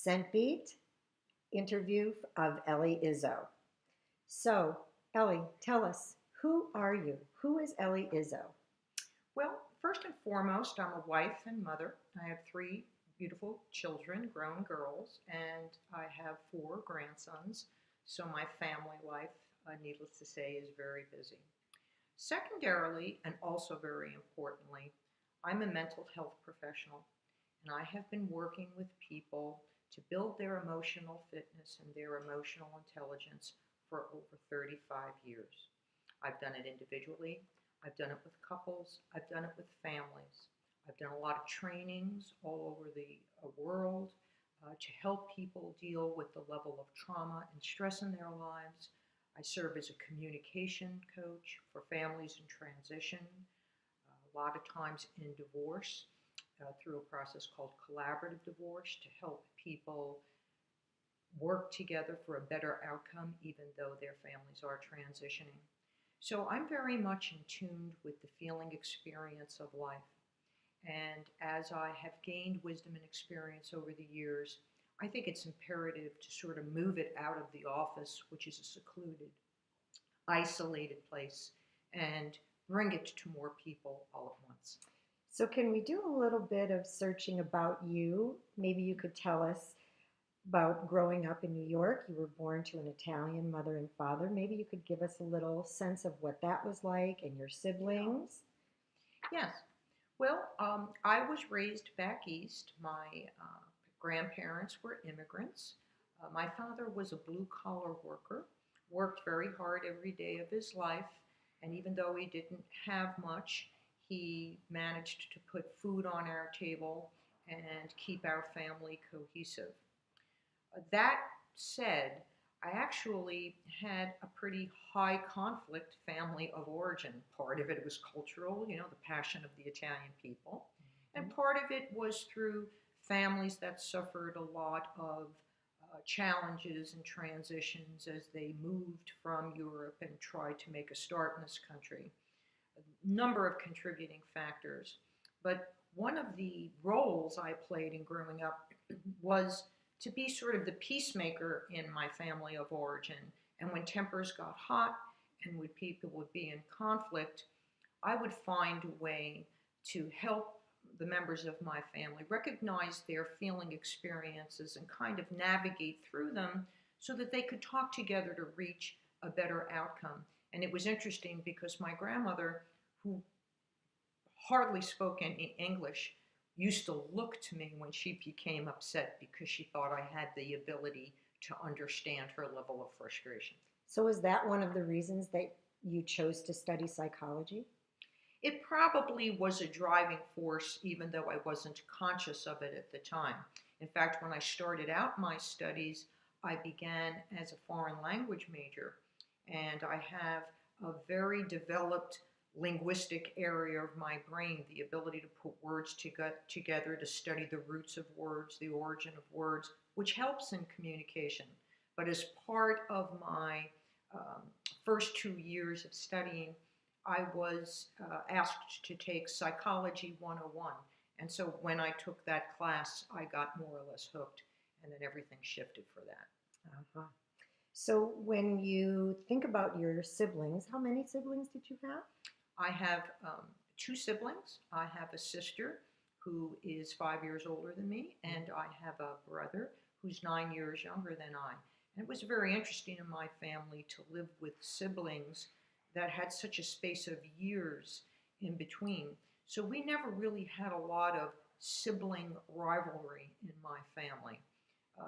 Sentbeat interview of Ellie Izzo. So, Ellie, tell us, who are you? Who is Ellie Izzo? Well, first and foremost, I'm a wife and mother. I have three beautiful children, grown girls, and I have four grandsons. So my family life, needless to say, is very busy. Secondarily, and also very importantly, I'm a mental health professional, and I have been working with people to build their emotional fitness and their emotional intelligence for over 35 years. I've done it individually, I've done it with couples, I've done it with families. I've done a lot of trainings all over the world to help people deal with the level of trauma and stress in their lives. I serve as a communication coach for families in transition, a lot of times in divorce, through a process called collaborative divorce to help people work together for a better outcome, even though their families are transitioning. So I'm very much in tune with the feeling experience of life. And as I have gained wisdom and experience over the years, I think it's imperative to sort of move it out of the office, which is a secluded, isolated place, and bring it to more people all at once. So, can we do a little bit of searching about you? Maybe you could tell us about growing up in New York. You were born to an Italian mother and father. Maybe you could give us a little sense of what that was like and your siblings. Yes. Well, I was raised back east. My grandparents were immigrants. My father was a blue collar worker, worked very hard every day of his life, and even though he didn't have much, he managed to put food on our table and keep our family cohesive. That said, I actually had a pretty high conflict family of origin. Part of it was cultural, the passion of the Italian people. And part of it was through families that suffered a lot of challenges and transitions as they moved from Europe and tried to make a start in this country. A number of contributing factors. But one of the roles I played in growing up was to be sort of the peacemaker in my family of origin. And when tempers got hot and when people would be in conflict, I would find a way to help the members of my family recognize their feeling experiences and kind of navigate through them so that they could talk together to reach a better outcome. And it was interesting because my grandmother, who hardly spoke any English, used to look to me when she became upset because she thought I had the ability to understand her level of frustration. So, is that one of the reasons that you chose to study psychology? It probably was a driving force, even though I wasn't conscious of it at the time. In fact, when I started out my studies, I began as a foreign language major, and I have a very developed linguistic area of my brain, the ability to put words together, to study the roots of words, the origin of words, which helps in communication. But as part of my um, first 2 years of studying, I was asked to take Psychology 101. And so when I took that class, I got more or less hooked, and then everything shifted for that. Uh-huh. So, when you think about your siblings, how many siblings did you have? I have two siblings. I have a sister who is 5 years older than me, and I have a brother who's 9 years younger than I. And it was very interesting in my family to live with siblings that had such a space of years in between. So we never really had a lot of sibling rivalry in my family.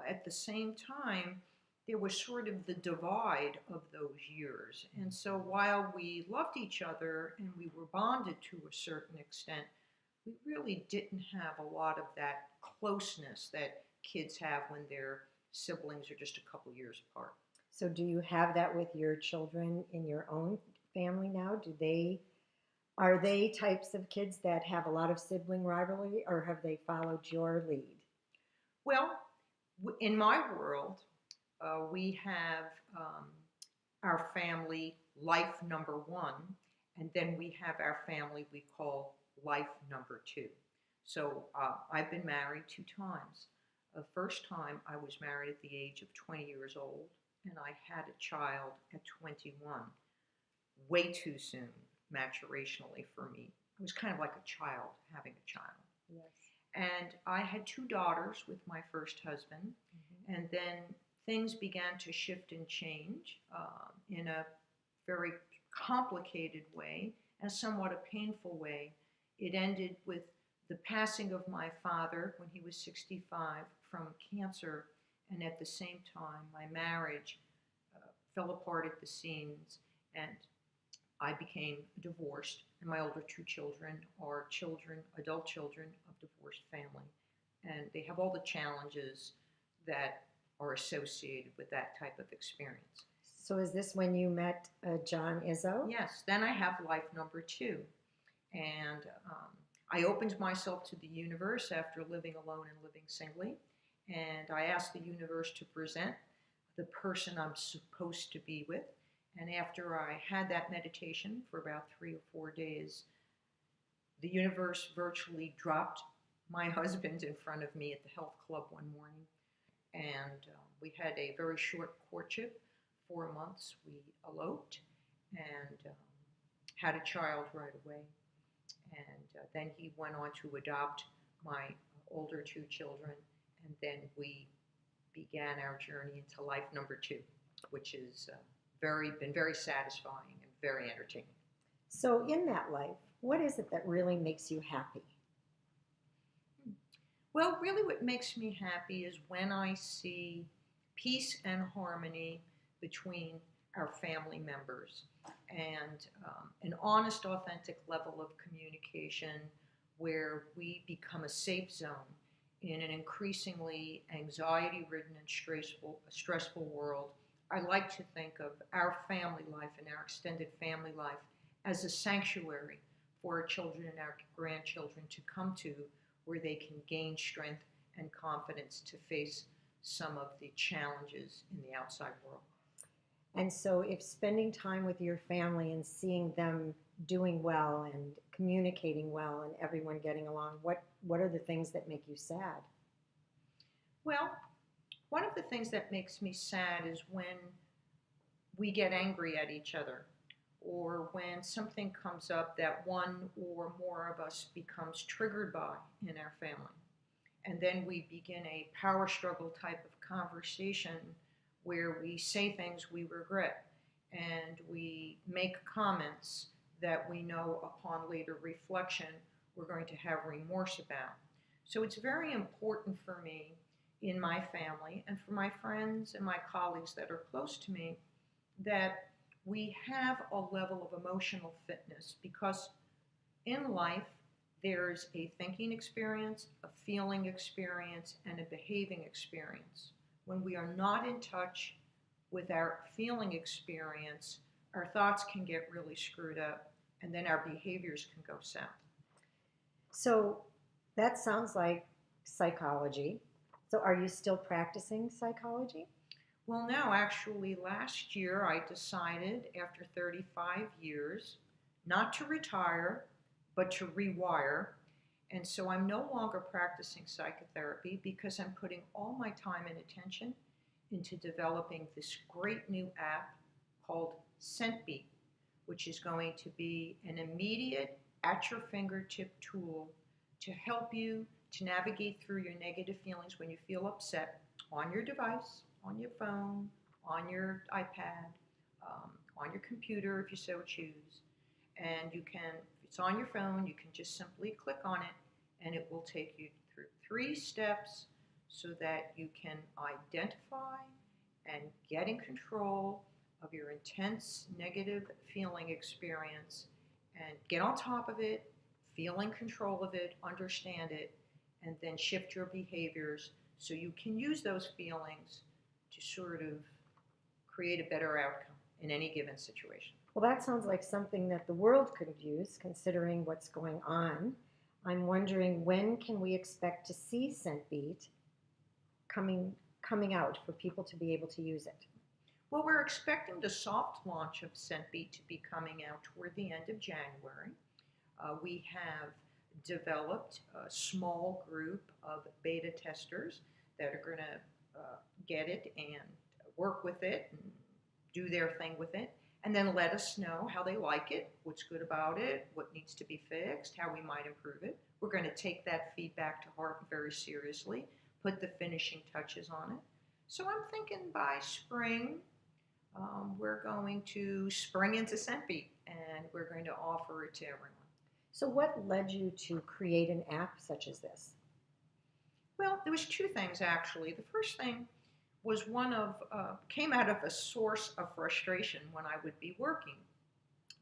At the same time, there was sort of the divide of those years. And so while we loved each other and we were bonded to a certain extent, we really didn't have a lot of that closeness that kids have when their siblings are just a couple years apart. So, do you have that with your children in your own family now? Are they types of kids that have a lot of sibling rivalry, or have they followed your lead? Well, in my world, we have our family life number one, and then we have our family we call life number two. So I've been married 2 times. The first time I was married at the age of 20 years old, and I had a child at 21. Way too soon, maturationally for me. I was kind of like a child having a child. Yes. And I had two daughters with my first husband, and then things began to shift and change in a very complicated way, and somewhat a painful way. It ended with the passing of my father when he was 65 from cancer, and at the same time, my marriage fell apart at the seams, and I became divorced, and my older two children are children, adult children of divorced family. And they have all the challenges that are associated with that type of experience. So is this when you met John Izzo? Yes, then I have life number two. And I opened myself to the universe after living alone and living singly. And I asked the universe to present the person I'm supposed to be with. And after I had that meditation for about 3 or 4 days, the universe virtually dropped my husband in front of me at the health club one morning. And we had a very short courtship, 4 months. We eloped and had a child right away. And then he went on to adopt my older two children. And then we began our journey into life number two, which is been very satisfying and very entertaining. So in that life, what is it that really makes you happy? Well, really what makes me happy is when I see peace and harmony between our family members and an honest, authentic level of communication where we become a safe zone in an increasingly anxiety-ridden and stressful world. I like to think of our family life and our extended family life as a sanctuary for our children and our grandchildren to come to, where they can gain strength and confidence to face some of the challenges in the outside world. And so if spending time with your family and seeing them doing well and communicating well and everyone getting along, what are the things that make you sad? Well, one of the things that makes me sad is when we get angry at each other, or when something comes up that one or more of us becomes triggered by in our family. And then we begin a power struggle type of conversation where we say things we regret and we make comments that we know upon later reflection we're going to have remorse about. So it's very important for me in my family and for my friends and my colleagues that are close to me that we have a level of emotional fitness, because in life there's a thinking experience, a feeling experience, and a behaving experience. When we are not in touch with our feeling experience, our thoughts can get really screwed up, and then our behaviors can go south. So that sounds like psychology. So are you still practicing psychology? Well, no, actually, last year I decided, after 35 years, not to retire, but to rewire. And so I'm no longer practicing psychotherapy because I'm putting all my time and attention into developing this great new app called Sentbeat, which is going to be an immediate, at your fingertip tool to help you to navigate through your negative feelings when you feel upset on your device, on your phone, on your iPad, on your computer if you so choose. And you can, if it's on your phone, you can just simply click on it and it will take you through 3 steps so that you can identify and get in control of your intense negative feeling experience and get on top of it, feel in control of it, understand it, and then shift your behaviors so you can use those feelings to sort of create a better outcome in any given situation. Well, that sounds like something that the world could use, considering what's going on. I'm wondering, when can we expect to see Sentbeat coming out for people to be able to use it? Well, we're expecting the soft launch of Sentbeat to be coming out toward the end of January. We have developed a small group of beta testers that are going to get it and work with it and do their thing with it, and then let us know how they like it, what's good about it, what needs to be fixed, how we might improve it. We're going to take that feedback to heart very seriously, put the finishing touches on it. So I'm thinking by spring, we're going to spring into Sentbeat, and we're going to offer it to everyone. So, what led you to create an app such as this? Well, there was two things actually. The first thing was came out of a source of frustration when I would be working.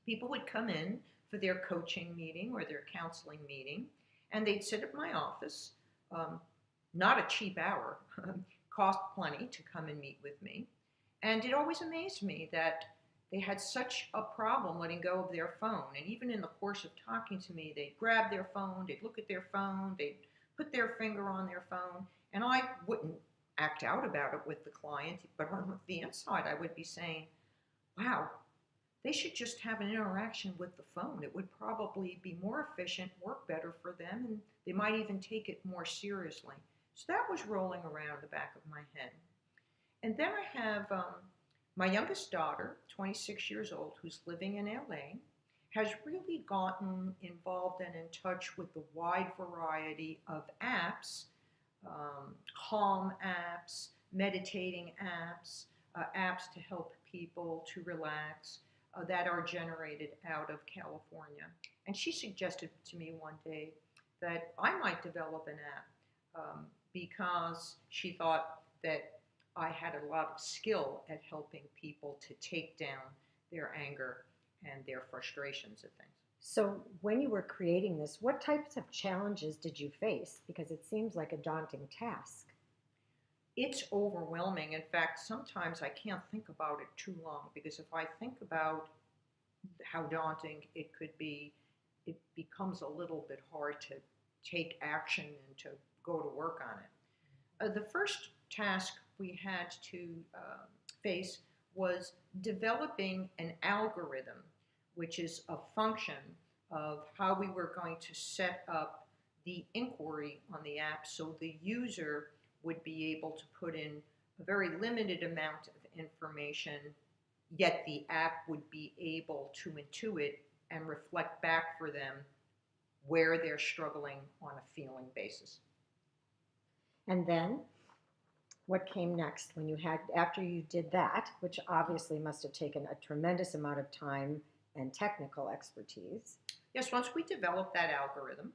People would come in for their coaching meeting or their counseling meeting, and they'd sit at my office, um, not a cheap hour, cost plenty to come and meet with me. And it always amazed me that they had such a problem letting go of their phone. And even in the course of talking to me, they'd grab their phone, they'd look at their phone, they'd put their finger on their phone, and I wouldn't act out about it with the client, but on the inside, I would be saying, wow, they should just have an interaction with the phone. It would probably be more efficient, work better for them, and they might even take it more seriously. So that was rolling around the back of my head. And then I have my youngest daughter, 26 years old, who's living in LA, has really gotten involved and in touch with the wide variety of apps, calm apps, meditating apps, apps to help people to relax that are generated out of California. And she suggested to me one day that I might develop an app because she thought that I had a lot of skill at helping people to take down their anger and their frustrations at things. So, when you were creating this, what types of challenges did you face? Because it seems like a daunting task. It's overwhelming. In fact, sometimes I can't think about it too long because if I think about how daunting it could be, it becomes a little bit hard to take action and to go to work on it. The first task we had to face was developing an algorithm, which is a function of how we were going to set up the inquiry on the app so the user would be able to put in a very limited amount of information, yet the app would be able to intuit and reflect back for them where they're struggling on a feeling basis. And then what came next when you had, after you did that, which obviously must have taken a tremendous amount of time and technical expertise? Yes, once we developed that algorithm,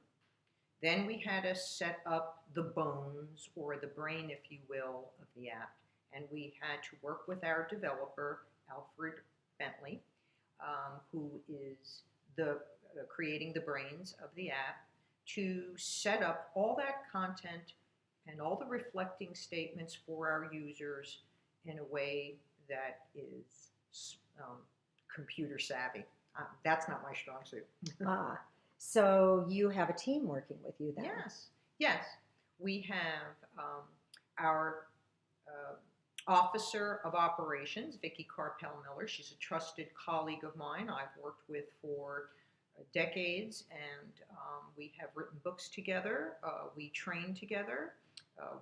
then we had to set up the bones or the brain, if you will, of the app. And we had to work with our developer, Alfred Bentley, who is creating the brains of the app, to set up all that content and all the reflecting statements for our users in a way that is computer savvy. That's not my strong suit. So you have a team working with you then? Yes. We have our Officer of Operations, Vicki Carpel-Miller. She's a trusted colleague of mine I've worked with for decades, and we have written books together. We train together.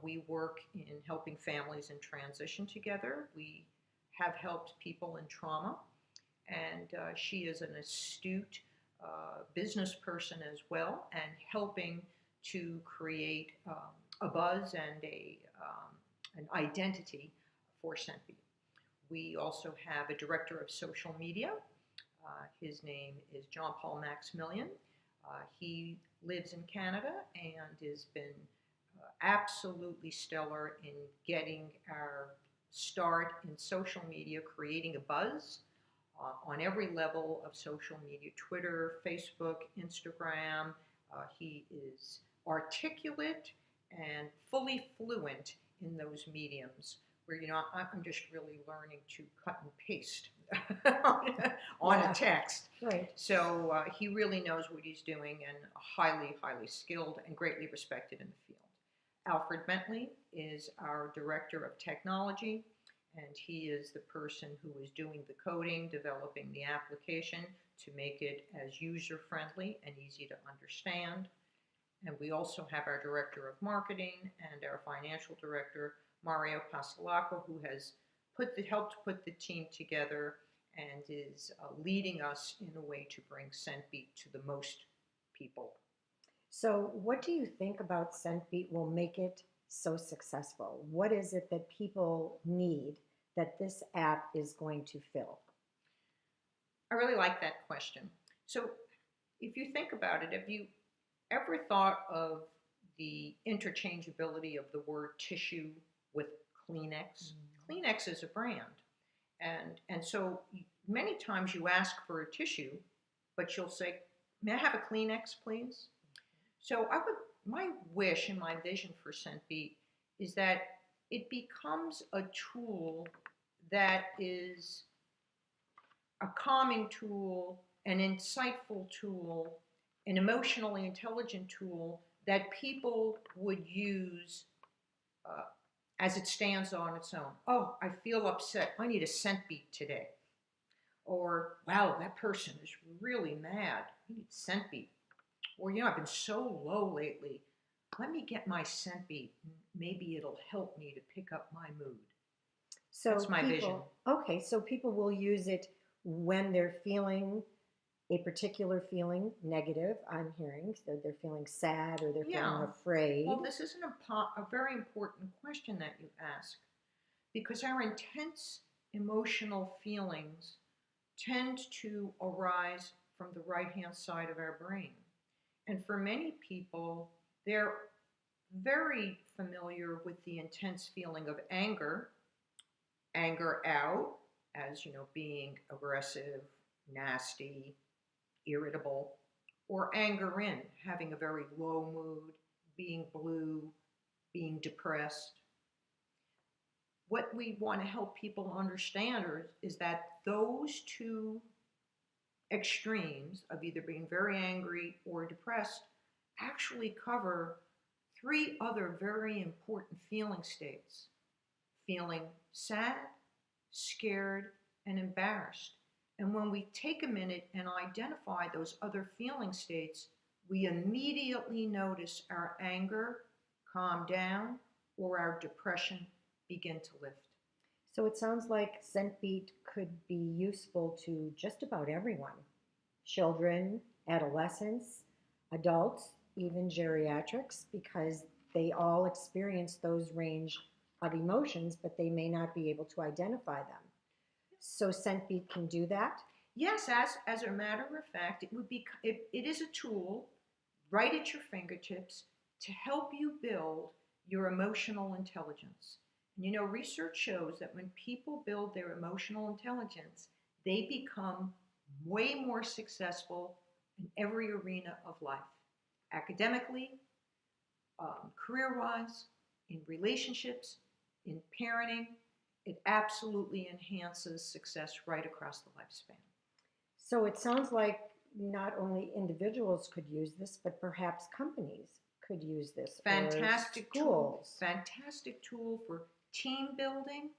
We work in helping families in transition together. We have helped people in trauma, and she is an astute business person as well, and helping to create a buzz and an identity for Sentbeat. We also have a director of social media. His name is John Paul Maximilian. He lives in Canada and has been absolutely stellar in getting our start in social media, creating a buzz on every level of social media, Twitter, Facebook, Instagram. He is articulate and fully fluent in those mediums where, I'm just really learning to cut and paste on a text. Right. So he really knows what he's doing and highly, highly skilled and greatly respected in the field. Alfred Bentley is our Director of Technology, and he is the person who is doing the coding, developing the application to make it as user-friendly and easy to understand. And we also have our director of marketing and our financial director, Mario Pasalaco, who has helped put the team together and is leading us in a way to bring Sentbeat to the most people. So, what do you think about Sentbeat will make it so successful? What is it that people need that this app is going to fill? I really like that question. So, if you think about it, have you ever thought of the interchangeability of the word tissue with Kleenex? Kleenex is a brand. And so many times you ask for a tissue, but you'll say, "May I have a Kleenex, please?" So my wish and my vision for Sentbeat is that it becomes a tool that is a calming tool, an insightful tool, an emotionally intelligent tool that people would use uh, as it stands on its own. Oh, I feel upset. I need a Sentbeat today. Or, wow, that person is really mad. I need Sentbeat. Or, I've been so low lately. Let me get my Sentbeat. Maybe it'll help me to pick up my mood. That's my vision. Okay, so people will use it when they're feeling a particular feeling negative, I'm hearing. So they're feeling sad or they're feeling afraid. Well, this is a very important question that you ask, because our intense emotional feelings tend to arise from the right-hand side of our brain. And for many people, they're very familiar with the intense feeling of anger out as, being aggressive, nasty, irritable, or anger in, having a very low mood, being blue, being depressed. What we want to help people understand is that those two extremes of either being very angry or depressed actually cover three other very important feeling states: feeling sad, scared, and embarrassed. And when we take a minute and identify those other feeling states, we immediately notice our anger calm down or our depression begin to lift. So it sounds like Sentbeat could be useful to just about everyone: children, adolescents, adults, even geriatrics, because they all experience those range of emotions, but they may not be able to identify them. So Sentbeat can do that? Yes, as a matter of fact, it is a tool right at your fingertips to help you build your emotional intelligence. And research shows that when people build their emotional intelligence, they become way more successful in every arena of life: academically, career-wise, in relationships, in parenting. It absolutely enhances success right across the lifespan. So it sounds like not only individuals could use this, but perhaps companies could use this. Fantastic tool. Fantastic tool for team building.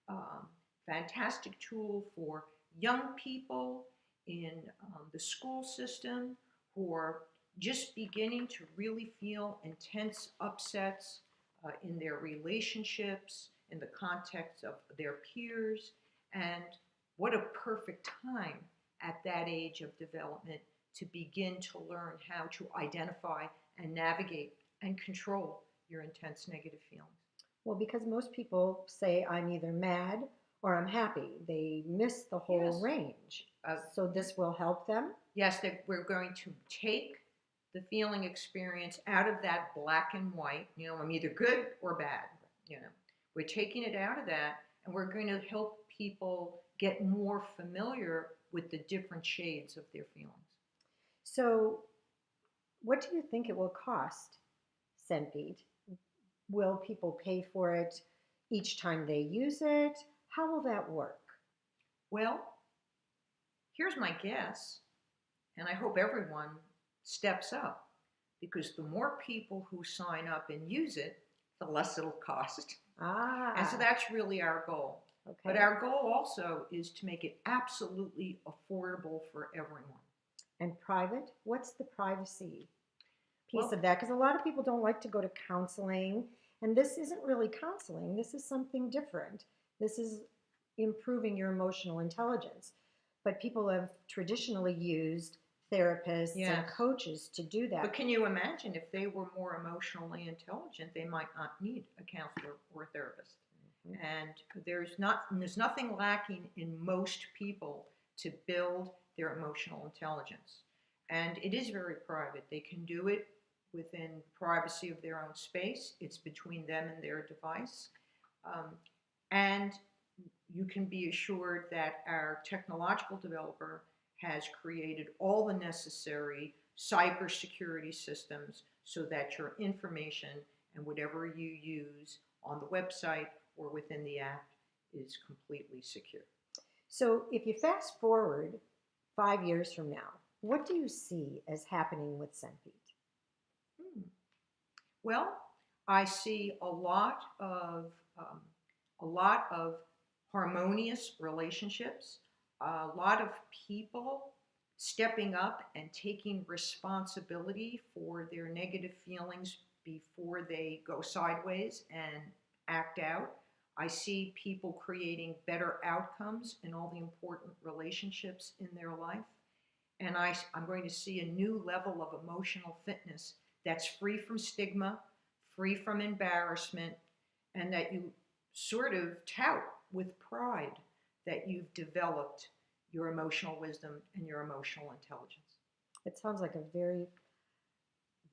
Um, Fantastic tool for young people in the school system who are just beginning to really feel intense upsets in their relationships, in the context of their peers. And what a perfect time at that age of development to begin to learn how to identify and navigate and control your intense negative feelings. Well, because most people say I'm either mad or I'm happy. They miss the whole range. So this will help them? Yes, that we're going to take the feeling experience out of that black and white. I'm either good or bad. We're taking it out of that, and we're going to help people get more familiar with the different shades of their feelings. So what do you think it will cost, Sentbeat? Will people pay for it each time they use it? How will that work? Well, here's my guess, and I hope everyone steps up, because the more people who sign up and use it, the less it'll cost. And so that's really our goal. Okay. But our goal also is to make it absolutely affordable for everyone. And private? What's the privacy piece Well, of that because a lot of people don't like to go to counseling, and this isn't really counseling. This is something different. This is improving your emotional intelligence. But people have traditionally used therapists and yes. coaches to do But that. can you imagine if they were more emotionally intelligent, they might not need a counselor or a therapist. Mhm. And there's nothing lacking in most people to build their emotional intelligence. And it is very private. They can do it within privacy of their own space. It's between them and their device. Um, and you can be assured that our technological developer has created all the necessary cybersecurity systems so that your information and whatever you use on the website or within the app is completely secure. So if you fast forward 5 years from now, what do you see as happening with Sentbeat? Hmm. Well, I see um, a lot of harmonious relationships, a lot of people stepping up and taking responsibility for their negative feelings before they go sideways and act out. I see people creating better outcomes in all the important relationships in their life. And I'm going to see a new level of emotional fitness that's free from stigma, free from embarrassment, and that you sort of tout with pride that you've developed your emotional wisdom and your emotional intelligence. It sounds like a very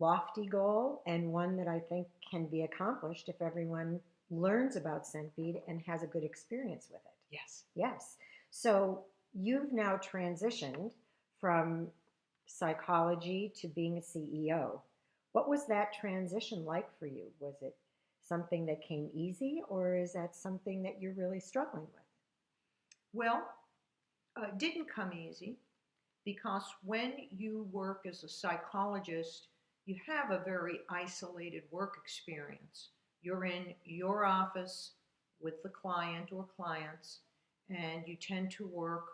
lofty goal and one that I think can be accomplished if everyone learns about Sentbeat and has a good experience with it. Yes. Yes. So you've now transitioned from psychology to being a CEO. What was that transition like for you? Was it something that came easy, or is that something that you're really struggling with? Well, it didn't come easy because when you work as a psychologist, you have a very isolated work experience. You're in your office with the client or clients, and you tend to work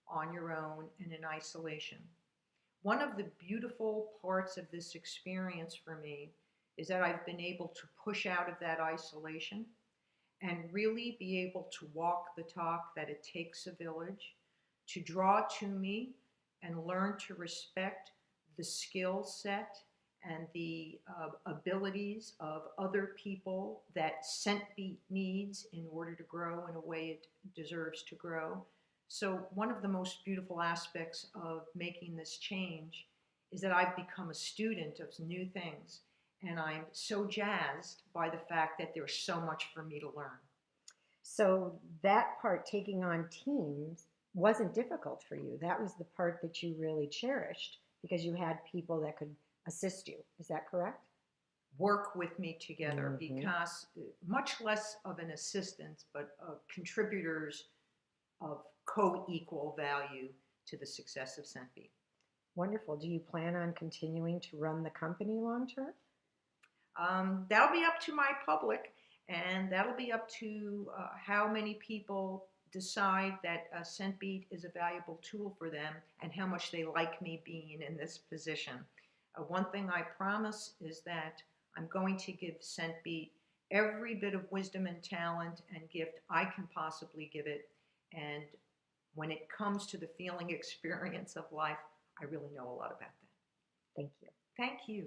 on your own and in isolation. One of the beautiful parts of this experience for me is that I've been able to push out of that isolation and really be able to walk the talk that it takes a village, to draw to me and learn to respect the skill set and the abilities of other people that Sentbeat needs in order to grow in a way it deserves to grow. So one of the most beautiful aspects of making this change is that I've become a student of new things, and I'm so jazzed by the fact that there's so much for me to learn. So that part, taking on teams, wasn't difficult for you. That was the part that you really cherished because you had people that could assist you. Is that correct? Work with me together Mm-hmm. because much less of an assistant, but contributors of co-equal value to the success of Sentbeat. Wonderful. Do you plan on continuing to run the company long term? That'll be up to my public, and that'll be up to how many people decide that Sentbeat is a valuable tool for them and how much they like me being in this position. One thing I promise is that I'm going to give Sentbeat every bit of wisdom and talent and gift I can possibly give it. And when it comes to the feeling experience of life, I really know a lot about that. Thank you. Thank you.